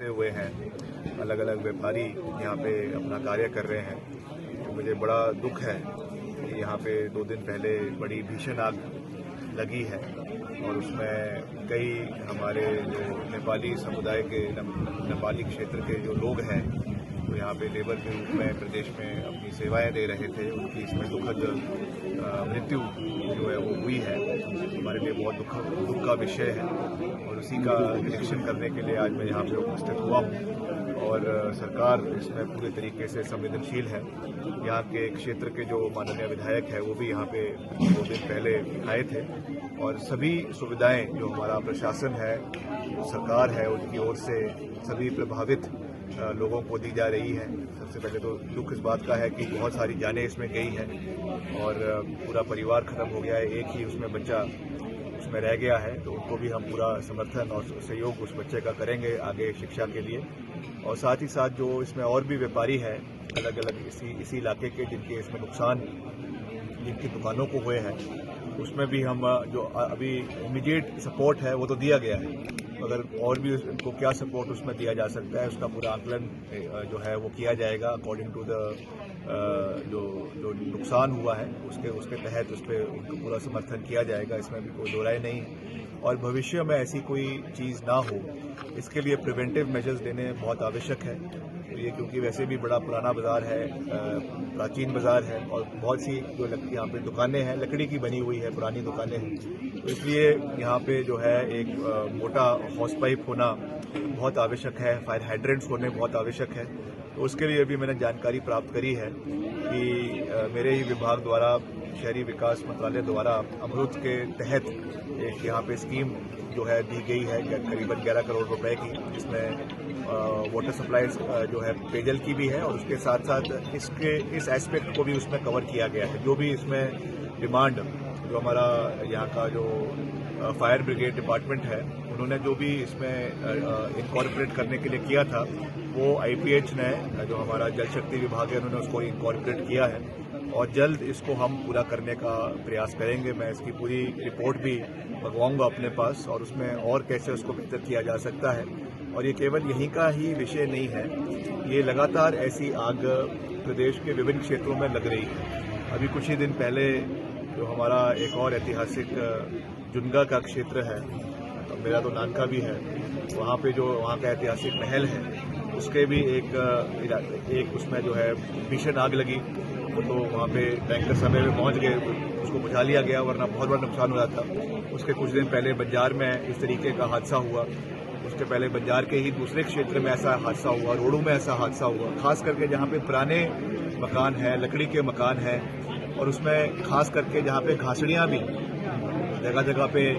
से हुए हैं, अलग अलग व्यापारी यहाँ पे अपना कार्य कर रहे हैं। तो मुझे बड़ा दुख है कि यहाँ पे 2 दिन पहले बड़ी भीषण आग लगी है और उसमें कई हमारे जो नेपाली समुदाय के नेपाली क्षेत्र के जो लोग हैं तो यहाँ पे लेबर के रूप में प्रदेश में अपनी सेवाएं दे रहे थे, उनकी इसमें दुखद मृत्यु जो है वो हुई है। हमारे लिए बहुत दुख का विषय है और उसी का निरीक्षण करने के लिए आज मैं यहाँ पे उपस्थित हुआ हूँ और सरकार इसमें पूरे तरीके से संवेदनशील है। यहाँ के क्षेत्र के जो माननीय विधायक है वो भी यहाँ पे 2 दिन पहले आए थे और सभी सुविधाएं जो हमारा प्रशासन है, सरकार है, उनकी ओर से सभी प्रभावित लोगों को दी जा रही है। सबसे पहले तो दुख इस बात का है कि बहुत सारी जानें इसमें गई हैं और पूरा परिवार खत्म हो गया है, एक ही उसमें बच्चा उसमें रह गया है। तो उनको भी हम पूरा समर्थन और सहयोग उस बच्चे का करेंगे आगे शिक्षा के लिए। और साथ ही साथ जो इसमें और भी व्यापारी हैं अलग अलग इसी इलाके के जिनके इसमें नुकसान जिनकी दुकानों को हुए हैं, उसमें भी हम जो अभी इमीडिएट सपोर्ट है वो तो दिया गया है, अगर और भी उनको क्या सपोर्ट उसमें दिया जा सकता है उसका पूरा आकलन जो है वो किया जाएगा अकॉर्डिंग टू द जो नुकसान हुआ है उसके तहत उस पर उनको पूरा समर्थन किया जाएगा। इसमें भी कोई दो राय नहीं है और भविष्य में ऐसी कोई चीज़ ना हो इसके लिए प्रिवेंटिव मेजर्स लेने बहुत आवश्यक है। तो ये क्योंकि वैसे भी बड़ा पुराना बाज़ार है, प्राचीन बाज़ार है और बहुत सी जो यहाँ पे दुकानें हैं लकड़ी की बनी हुई है, पुरानी दुकानें हैं, तो इसलिए यहाँ पे जो है एक मोटा हॉस पाइप होना बहुत आवश्यक है, फायर हाइड्रेंट्स होने बहुत आवश्यक है। तो उसके लिए भी मैंने जानकारी प्राप्त करी है कि मेरे ही विभाग द्वारा शहरी विकास मंत्रालय द्वारा अमृत के तहत एक यहाँ पे स्कीम जो है दी गई है करीबन 11 करोड़ रुपए की, जिसमें वाटर सप्लाई जो है पेयजल की भी है और उसके साथ साथ इस एस्पेक्ट को भी उसमें कवर किया गया है। जो भी इसमें डिमांड जो हमारा यहाँ का जो फायर ब्रिगेड डिपार्टमेंट है उन्होंने जो भी इसमें इनकॉर्पोरेट करने के लिए किया था वो आईपीएच ने जो हमारा जल शक्ति विभाग है उन्होंने उसको इनकॉर्पोरेट किया है और जल्द इसको हम पूरा करने का प्रयास करेंगे। मैं इसकी पूरी रिपोर्ट भी मंगवाऊंगा अपने पास और उसमें और कैसे उसको बेहतर किया जा सकता है। और ये केवल यहीं का ही विषय नहीं है, ये लगातार ऐसी आग प्रदेश के विभिन्न क्षेत्रों में लग रही है। अभी कुछ ही दिन पहले जो हमारा एक और ऐतिहासिक जुनगा का क्षेत्र है, तो मेरा तो नानका भी है, वहाँ पे जो वहाँ का ऐतिहासिक महल है उसके भी एक उसमें जो है भीषण आग लगी। तो वहाँ पे टैंकर समय में पहुँच गए, उसको बुझा लिया गया, वरना बहुत बड़ा नुकसान हो जाता। उसके कुछ दिन पहले बंजार में इस तरीके का हादसा हुआ, उसके पहले बंजार के ही दूसरे क्षेत्र में ऐसा हादसा हुआ, रोडू में ऐसा हादसा हुआ, खास करके जहाँ पे पुराने मकान हैं, लकड़ी के मकान हैं और उसमें खास करके जहाँ पे घासड़ियाँ भी जगह जगह पे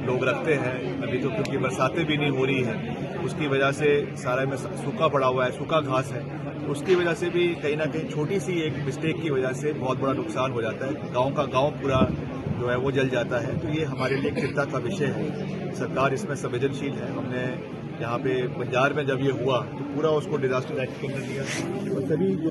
लोग रखते हैं। अभी तो क्योंकि बरसातें भी नहीं हो रही हैं उसकी वजह से सारा में सूखा पड़ा हुआ है, सूखा घास है, उसकी वजह से भी कहीं ना कहीं छोटी सी एक मिस्टेक की वजह से बहुत बड़ा नुकसान हो जाता है। गांव का गांव पूरा जो है वो जल जाता है। तो ये हमारे लिए चिंता का विषय है, सरकार इसमें संवेदनशील है। हमने यहाँ पे बंजार में जब ये हुआ तो पूरा उसको डिजास्टर एक्ट के अंदर लिया और सभी